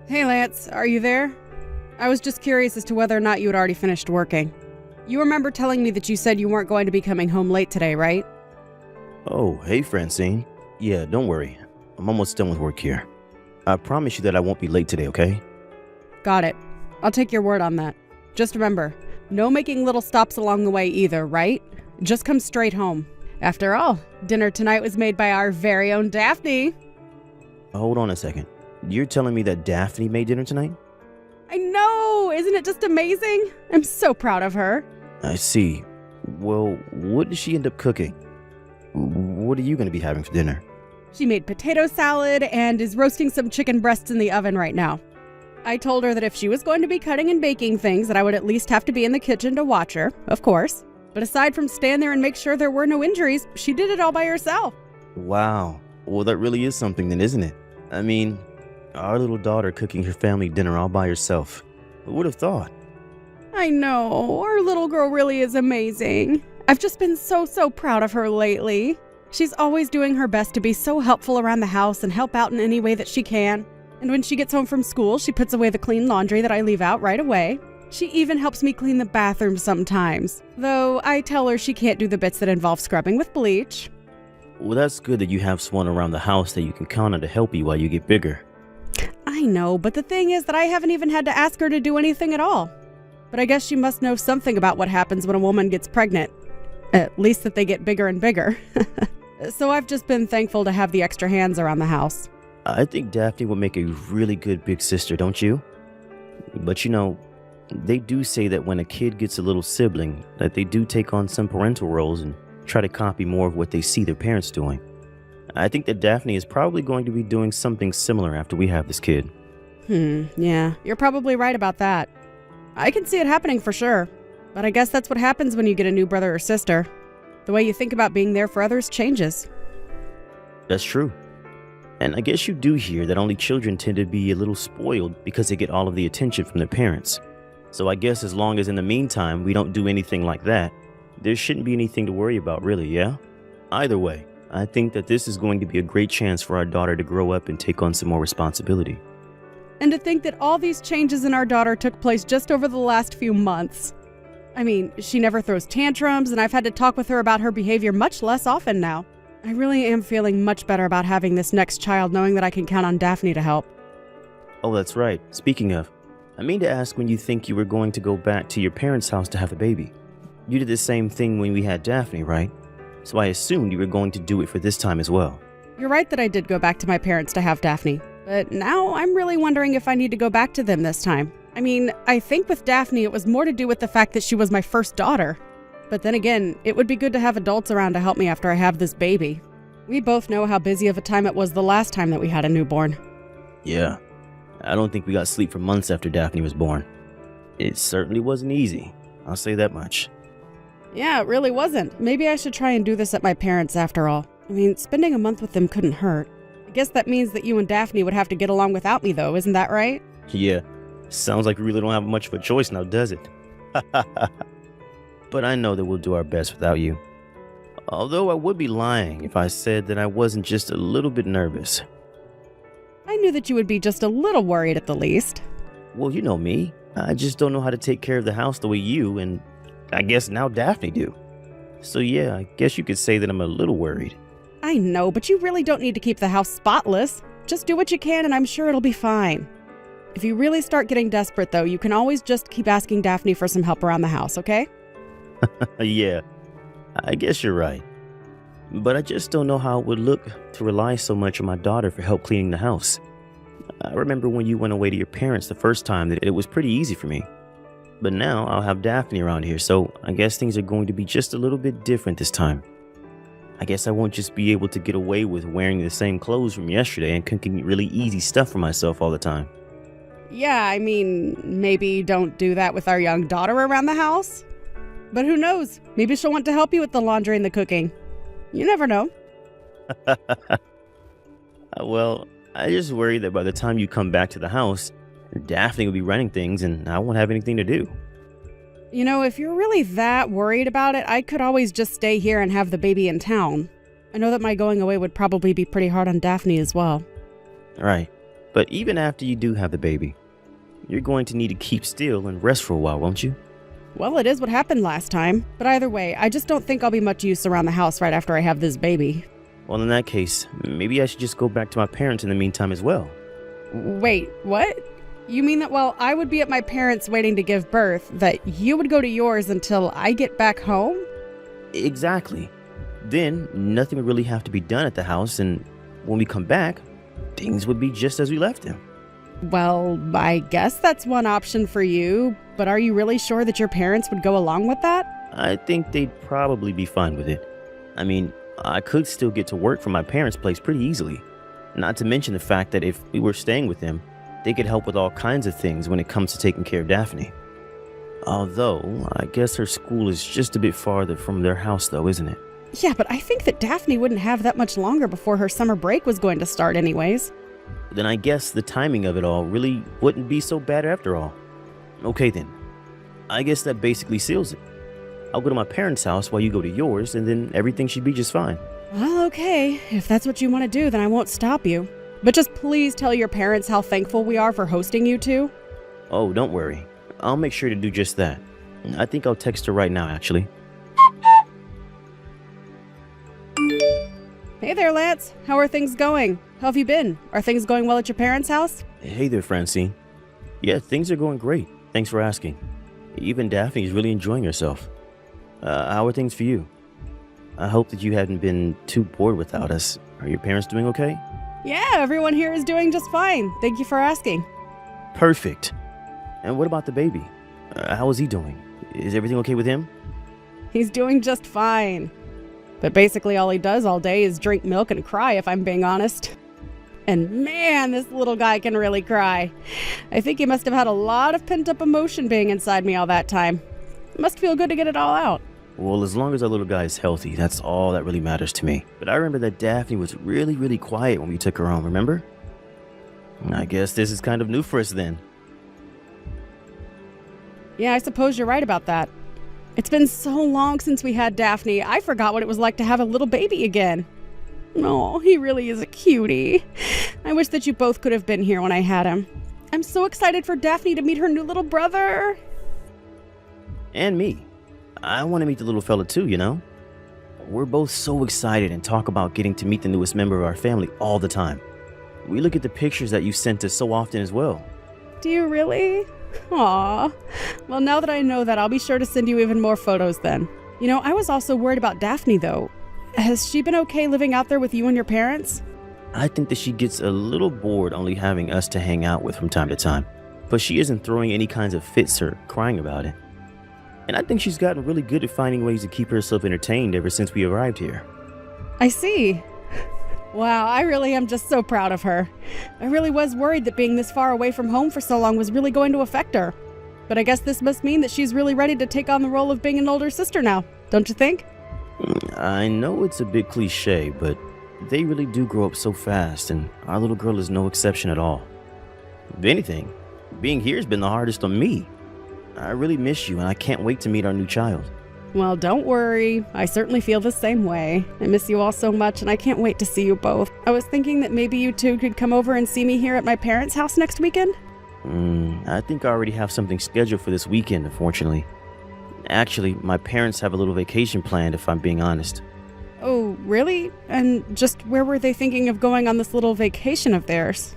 Hey Lance, are you there? I was just curious as to whether or not you had already finished working. You remember telling me that you said you weren't going to be coming home late today, right? Oh, hey Francine. Yeah, don't worry. I'm almost done with work here. I promise you that I won't be late today, okay? Got it. I'll take your word on that. Just remember, no making little stops along the way either, right? Just come straight home. After all, dinner tonight was made by our very own Daphne. Hold on a second. You're telling me that Daphne made dinner tonight? I know! Isn't it just amazing? I'm so proud of her. I see. Well, what did she end up cooking? What are you going to be having for dinner? She made potato salad and is roasting some chicken breasts in the oven right now. I told her that if she was going to be cutting and baking things, that I would at least have to be in the kitchen to watch her, of course. But aside from stand there and make sure there were no injuries, she did it all by herself. Wow. Well, that really is something then, isn't it? I mean, our little daughter cooking her family dinner all by herself. Who would have thought? I know, our little girl really is amazing. I've just been so proud of her lately. She's always doing her best to be so helpful around the house and help out in any way that she can. And when she gets home from school, she puts away the clean laundry that I leave out right away. She even helps me clean the bathroom sometimes, though I tell her she can't do the bits that involve scrubbing with bleach. Well, that's good that you have someone around the house that you can count on to help you while you get bigger. I know, but the thing is that I haven't even had to ask her to do anything at all. But I guess she must know something about what happens when a woman gets pregnant. At least that they get bigger and bigger. So I've just been thankful to have the extra hands around the house. I think Daphne would make a really good big sister, don't you? But you know, they do say that when a kid gets a little sibling, that they do take on some parental roles and try to copy more of what they see their parents doing. I think that Daphne is probably going to be doing something similar after we have this kid. Yeah, you're probably right about that. I can see it happening for sure. But I guess that's what happens when you get a new brother or sister. The way you think about being there for others changes. That's true. And I guess you do hear that only children tend to be a little spoiled because they get all of the attention from their parents. So I guess as long as in the meantime we don't do anything like that, there shouldn't be anything to worry about really, yeah? Either way, I think that this is going to be a great chance for our daughter to grow up and take on some more responsibility. And to think that all these changes in our daughter took place just over the last few months. I mean, she never throws tantrums, and I've had to talk with her about her behavior much less often now. I really am feeling much better about having this next child, knowing that I can count on Daphne to help. Oh, that's right. Speaking of, I mean to ask when you think you were going to go back to your parents' house to have a baby. You did the same thing when we had Daphne, right? So I assumed you were going to do it for this time as well. You're right that I did go back to my parents to have Daphne, but now I'm really wondering if I need to go back to them this time. I mean, I think with Daphne it was more to do with the fact that she was my first daughter. But then again, it would be good to have adults around to help me after I have this baby. We both know how busy of a time it was the last time that we had a newborn. Yeah, I don't think we got sleep for months after Daphne was born. It certainly wasn't easy, I'll say that much. Yeah, it really wasn't. Maybe I should try and do this at my parents' after all. I mean, spending a month with them couldn't hurt. I guess that means that you and Daphne would have to get along without me though, isn't that right? Yeah, sounds like we really don't have much of a choice now, does it? But I know that we'll do our best without you. Although I would be lying if I said that I wasn't just a little bit nervous. I knew that you would be just a little worried at the least. Well, you know me. I just don't know how to take care of the house the way you and I guess now Daphne do. So yeah, I guess you could say that I'm a little worried. I know, but you really don't need to keep the house spotless. Just do what you can and I'm sure it'll be fine. If you really start getting desperate though, you can always just keep asking Daphne for some help around the house, okay? Yeah, I guess you're right. But I just don't know how it would look to rely so much on my daughter for help cleaning the house. I remember when you went away to your parents the first time that it was pretty easy for me. But now I'll have Daphne around here, so I guess things are going to be just a little bit different this time. I guess I won't just be able to get away with wearing the same clothes from yesterday and cooking really easy stuff for myself all the time. Yeah, I mean, maybe don't do that with our young daughter around the house. But who knows? Maybe she'll want to help you with the laundry and the cooking. You never know. Well, I just worry that by the time you come back to the house, Daphne will be running things and I won't have anything to do. You know, if you're really that worried about it, I could always just stay here and have the baby in town. I know that my going away would probably be pretty hard on Daphne as well. Right. But even after you do have the baby, you're going to need to keep still and rest for a while, won't you? Well, it is what happened last time. But either way, I just don't think I'll be much use around the house right after I have this baby. Well, in that case, maybe I should just go back to my parents in the meantime as well. Wait, what? You mean that while I would be at my parents' waiting to give birth, that you would go to yours until I get back home? Exactly. Then, nothing would really have to be done at the house, and when we come back, things would be just as we left them. Well, I guess that's one option for you, but are you really sure that your parents would go along with that? I think they'd probably be fine with it. I mean, I could still get to work from my parents' place pretty easily. Not to mention the fact that if we were staying with them, they could help with all kinds of things when it comes to taking care of Daphne. Although, I guess her school is just a bit farther from their house though, isn't it? Yeah, but I think that Daphne wouldn't have that much longer before her summer break was going to start anyways. Then I guess the timing of it all really wouldn't be so bad after all. Okay then, I guess that basically seals it. I'll go to my parents' house while you go to yours, and then everything should be just fine. Well, okay. If that's what you want to do, then I won't stop you. But just please tell your parents how thankful we are for hosting you two. Oh, don't worry. I'll make sure to do just that. I think I'll text her right now, actually. Hey there, Lance. How are things going? How have you been? Are things going well at your parents' house? Hey there, Francine. Yeah, things are going great. Thanks for asking. Even Daphne is really enjoying herself. How are things for you? I hope that you haven't been too bored without us. Are your parents doing okay? Yeah, everyone here is doing just fine. Thank you for asking. Perfect. And what about the baby? How is he doing? Is everything okay with him? He's doing just fine. But basically all he does all day is drink milk and cry, if I'm being honest. And man, this little guy can really cry. I think he must have had a lot of pent-up emotion being inside me all that time. It must feel good to get it all out. Well, as long as our little guy is healthy, that's all that really matters to me. But I remember that Daphne was really quiet when we took her home, remember? I guess this is kind of new for us then. Yeah, I suppose you're right about that. It's been so long since we had Daphne, I forgot what it was like to have a little baby again. Oh, he really is a cutie. I wish that you both could have been here when I had him. I'm so excited for Daphne to meet her new little brother. And me. I want to meet the little fella too, you know? We're both so excited and talk about getting to meet the newest member of our family all the time. We look at the pictures that you sent us so often as well. Do you really? Aw. Well, now that I know that, I'll be sure to send you even more photos then. You know, I was also worried about Daphne though. Has she been okay living out there with you and your parents? I think that she gets a little bored only having us to hang out with from time to time. But she isn't throwing any kinds of fits or crying about it. And I think she's gotten really good at finding ways to keep herself entertained ever since we arrived here. I see. Wow, I really am just so proud of her. I really was worried that being this far away from home for so long was really going to affect her. But I guess this must mean that she's really ready to take on the role of being an older sister now, don't you think? I know it's a bit cliche, but they really do grow up so fast, and our little girl is no exception at all. If anything, being here has been the hardest on me. I really miss you, and I can't wait to meet our new child. Well, don't worry. I certainly feel the same way. I miss you all so much, and I can't wait to see you both. I was thinking that maybe you two could come over and see me here at my parents' house next weekend. I think I already have something scheduled for this weekend, unfortunately. Actually, my parents have a little vacation planned, if I'm being honest. Oh, really? And just where were they thinking of going on this little vacation of theirs?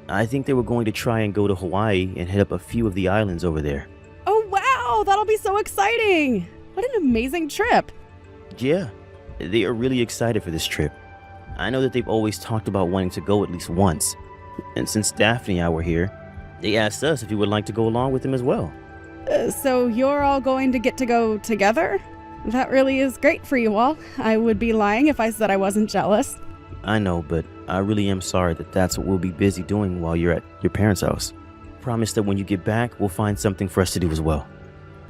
I think they were going to try and go to Hawaii and hit up a few of the islands over there. Oh, wow! That'll be so exciting! What an amazing trip! Yeah, they are really excited for this trip. I know that they've always talked about wanting to go at least once. And since Daphne and I were here, they asked us if we would like to go along with them as well. So you're all going to get to go together? That really is great for you all. I would be lying if I said I wasn't jealous. I know, but I really am sorry that that's what we'll be busy doing while you're at your parents' house. Promise that when you get back, we'll find something for us to do as well.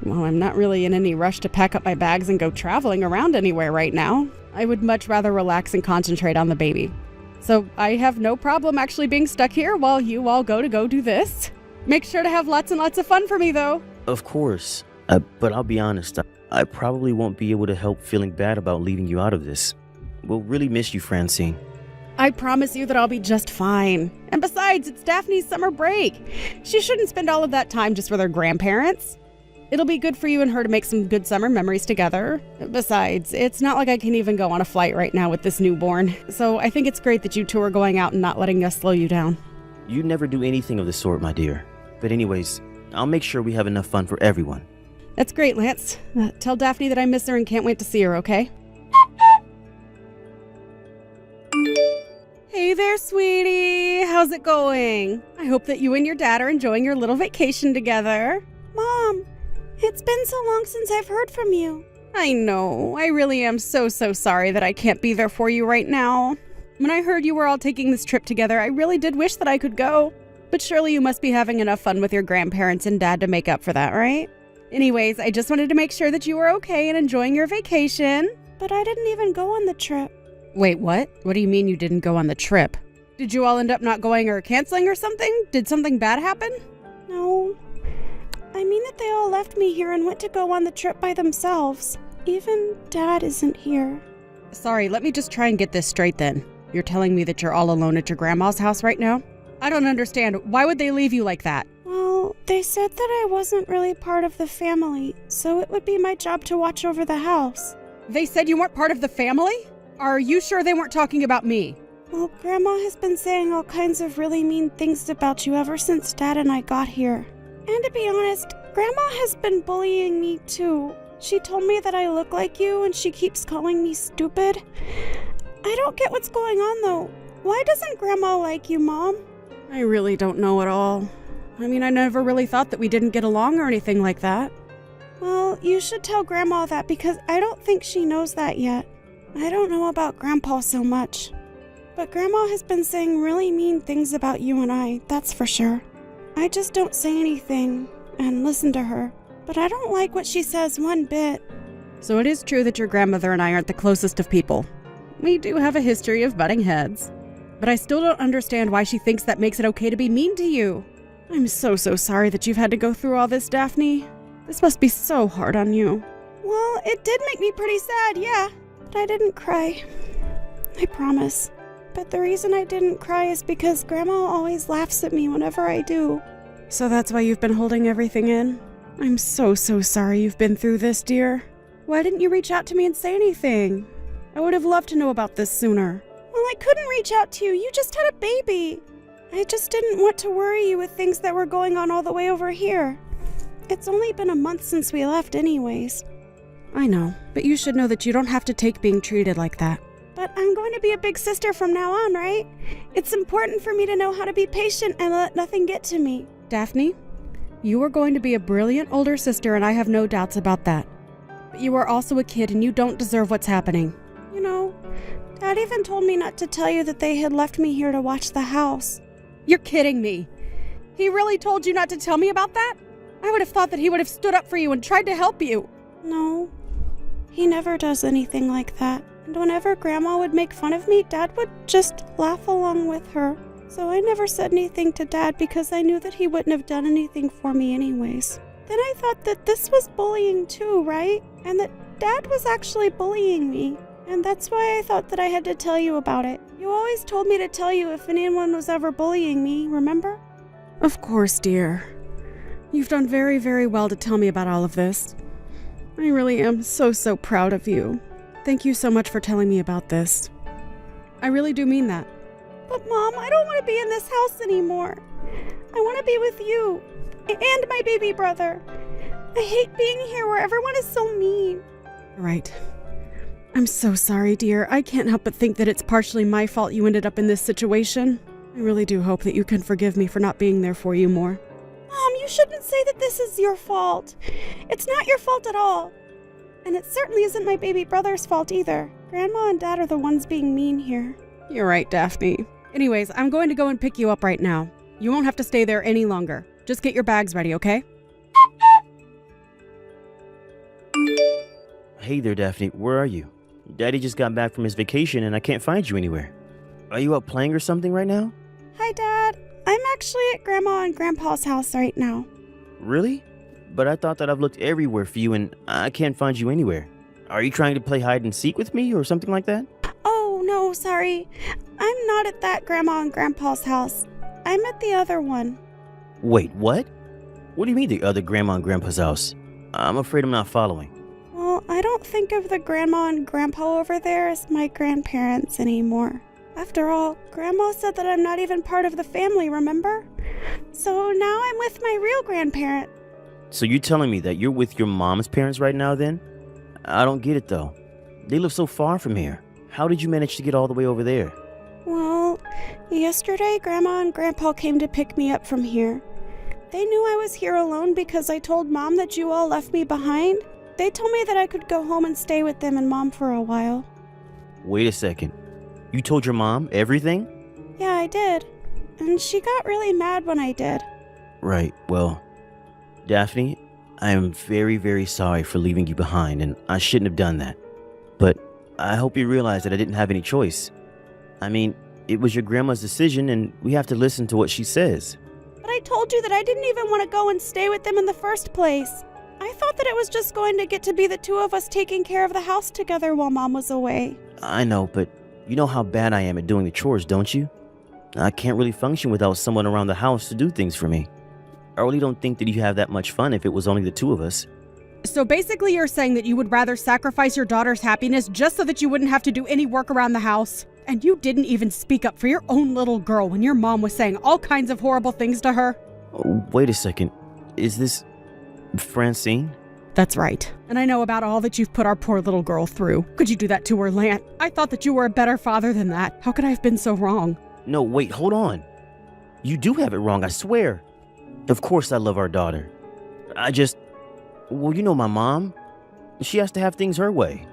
Well, I'm not really in any rush to pack up my bags and go traveling around anywhere right now. I would much rather relax and concentrate on the baby. So I have no problem actually being stuck here while you all go do this. Make sure to have lots and lots of fun for me, though. Of course. But I'll be honest, I probably won't be able to help feeling bad about leaving you out of this. We'll really miss you, Francine. I promise you that I'll be just fine. And besides, it's Daphne's summer break. She shouldn't spend all of that time just with her grandparents. It'll be good for you and her to make some good summer memories together. Besides, it's not like I can even go on a flight right now with this newborn. So I think it's great that you two are going out and not letting us slow you down. You never do anything of the sort, my dear. But anyways, I'll make sure we have enough fun for everyone. That's great, Lance. Tell Daphne that I miss her and can't wait to see her, okay? Hey there, sweetie. How's it going? I hope that you and your dad are enjoying your little vacation together. Mom, it's been so long since I've heard from you. I know. I really am so sorry that I can't be there for you right now. When I heard you were all taking this trip together, I really did wish that I could go. But surely you must be having enough fun with your grandparents and dad to make up for that, right? Anyways, I just wanted to make sure that you were okay and enjoying your vacation. But I didn't even go on the trip. Wait, what? What do you mean you didn't go on the trip? Did you all end up not going or canceling or something? Did something bad happen? No. I mean that they all left me here and went to go on the trip by themselves. Even Dad isn't here. Sorry, let me just try and get this straight then. You're telling me that you're all alone at your grandma's house right now? I don't understand. Why would they leave you like that? Well, they said that I wasn't really part of the family, so it would be my job to watch over the house. They said you weren't part of the family? Are you sure they weren't talking about me? Well, Grandma has been saying all kinds of really mean things about you ever since Dad and I got here. And to be honest, Grandma has been bullying me too. She told me that I look like you and she keeps calling me stupid. I don't get what's going on though. Why doesn't Grandma like you, Mom? I really don't know at all. I mean, I never really thought that we didn't get along or anything like that. Well, you should tell Grandma that because I don't think she knows that yet. I don't know about Grandpa so much. But Grandma has been saying really mean things about you and I, that's for sure. I just don't say anything and listen to her. But I don't like what she says one bit. So it is true that your grandmother and I aren't the closest of people. We do have a history of butting heads. But I still don't understand why she thinks that makes it okay to be mean to you. I'm so sorry that you've had to go through all this, Daphne. This must be so hard on you. Well, it did make me pretty sad, yeah. But I didn't cry. I promise. But the reason I didn't cry is because Grandma always laughs at me whenever I do. So that's why you've been holding everything in? I'm so sorry you've been through this, dear. Why didn't you reach out to me and say anything? I would have loved to know about this sooner. Well, I couldn't reach out to you. You just had a baby. I just didn't want to worry you with things that were going on all the way over here. It's only been a month since we left anyways. I know, but you should know that you don't have to take being treated like that. But I'm going to be a big sister from now on, right? It's important for me to know how to be patient and let nothing get to me. Daphne, you are going to be a brilliant older sister, and I have no doubts about that. But you are also a kid, and you don't deserve what's happening. You know, Dad even told me not to tell you that they had left me here to watch the house. You're kidding me. He really told you not to tell me about that? I would have thought that he would have stood up for you and tried to help you. No, he never does anything like that. And whenever Grandma would make fun of me, Dad would just laugh along with her. So I never said anything to Dad because I knew that he wouldn't have done anything for me anyways. Then I thought that this was bullying too, right? And that Dad was actually bullying me. And that's why I thought that I had to tell you about it. You always told me to tell you if anyone was ever bullying me, remember? Of course, dear. You've done very well to tell me about all of this. I really am so proud of you. Thank you so much for telling me about this. I really do mean that. But Mom, I don't want to be in this house anymore. I want to be with you and my baby brother. I hate being here where everyone is so mean. Right. I'm so sorry, dear. I can't help but think that it's partially my fault you ended up in this situation. I really do hope that you can forgive me for not being there for you more. Mom, you shouldn't say that this is your fault. It's not your fault at all. And it certainly isn't my baby brother's fault either. Grandma and Dad are the ones being mean here. You're right, Daphne. Anyways, I'm going to go and pick you up right now. You won't have to stay there any longer. Just get your bags ready, okay? Hey there, Daphne. Where are you? Daddy just got back from his vacation and I can't find you anywhere. Are you out playing or something right now? Hi, Dad. I'm actually at Grandma and Grandpa's house right now. Really? But I thought that I've looked everywhere for you and I can't find you anywhere. Are you trying to play hide and seek with me or something like that? Oh, no, sorry. I'm not at that Grandma and Grandpa's house. I'm at the other one. Wait, what? What do you mean the other Grandma and Grandpa's house? I'm afraid I'm not following. Well, I don't think of the Grandma and Grandpa over there as my grandparents anymore. After all, Grandma said that I'm not even part of the family, remember? So now I'm with my real grandparent. So you're telling me that you're with your mom's parents right now then? I don't get it though. They live so far from here. How did you manage to get all the way over there? Well, yesterday Grandma and Grandpa came to pick me up from here. They knew I was here alone because I told Mom that you all left me behind. They told me that I could go home and stay with them and Mom for a while. Wait a second. You told your mom everything? Yeah, I did. And she got really mad when I did. Right, well, Daphne, I am very, very sorry for leaving you behind, and I shouldn't have done that. But I hope you realize that I didn't have any choice. I mean, it was your grandma's decision, and we have to listen to what she says. But I told you that I didn't even want to go and stay with them in the first place. I thought that it was just going to get to be the two of us taking care of the house together while Mom was away. I know, but you know how bad I am at doing the chores, don't you? I can't really function without someone around the house to do things for me. I really don't think that you have that much fun if it was only the two of us. So basically you're saying that you would rather sacrifice your daughter's happiness just so that you wouldn't have to do any work around the house? And you didn't even speak up for your own little girl when your mom was saying all kinds of horrible things to her? Oh, wait a second. Is this Francine? That's right. And I know about all that you've put our poor little girl through. Could you do that to her, Lance? I thought that you were a better father than that. How could I have been so wrong? No, wait, hold on. You do have it wrong, I swear. Of course I love our daughter. Well, you know my mom. She has to have things her way.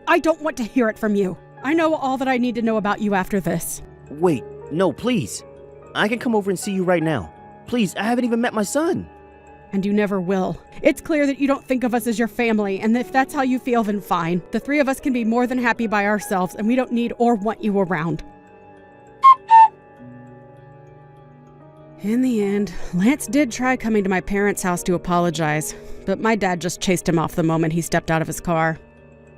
I don't want to hear it from you. I know all that I need to know about you after this. Wait, no, please. I can come over and see you right now. Please, I haven't even met my son. And you never will. It's clear that you don't think of us as your family, and if that's how you feel, then fine. The three of us can be more than happy by ourselves, and we don't need or want you around. In the end, Lance did try coming to my parents' house to apologize, but my dad just chased him off the moment he stepped out of his car.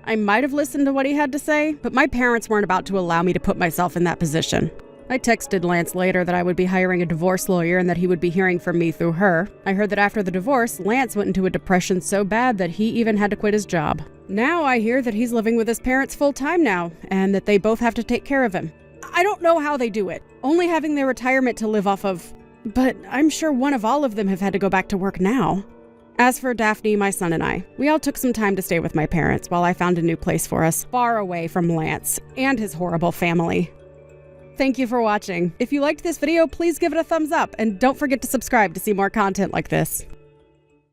I might have listened to what he had to say, but my parents weren't about to allow me to put myself in that position. I texted Lance later that I would be hiring a divorce lawyer and that he would be hearing from me through her. I heard that after the divorce, Lance went into a depression so bad that he even had to quit his job. Now I hear that he's living with his parents full-time now, and that they both have to take care of him. I don't know how they do it, only having their retirement to live off of, but I'm sure one of all of them have had to go back to work now. As for Daphne, my son and I, we all took some time to stay with my parents while I found a new place for us, far away from Lance and his horrible family. Thank you for watching. If you liked this video, please give it a thumbs up and don't forget to subscribe to see more content like this.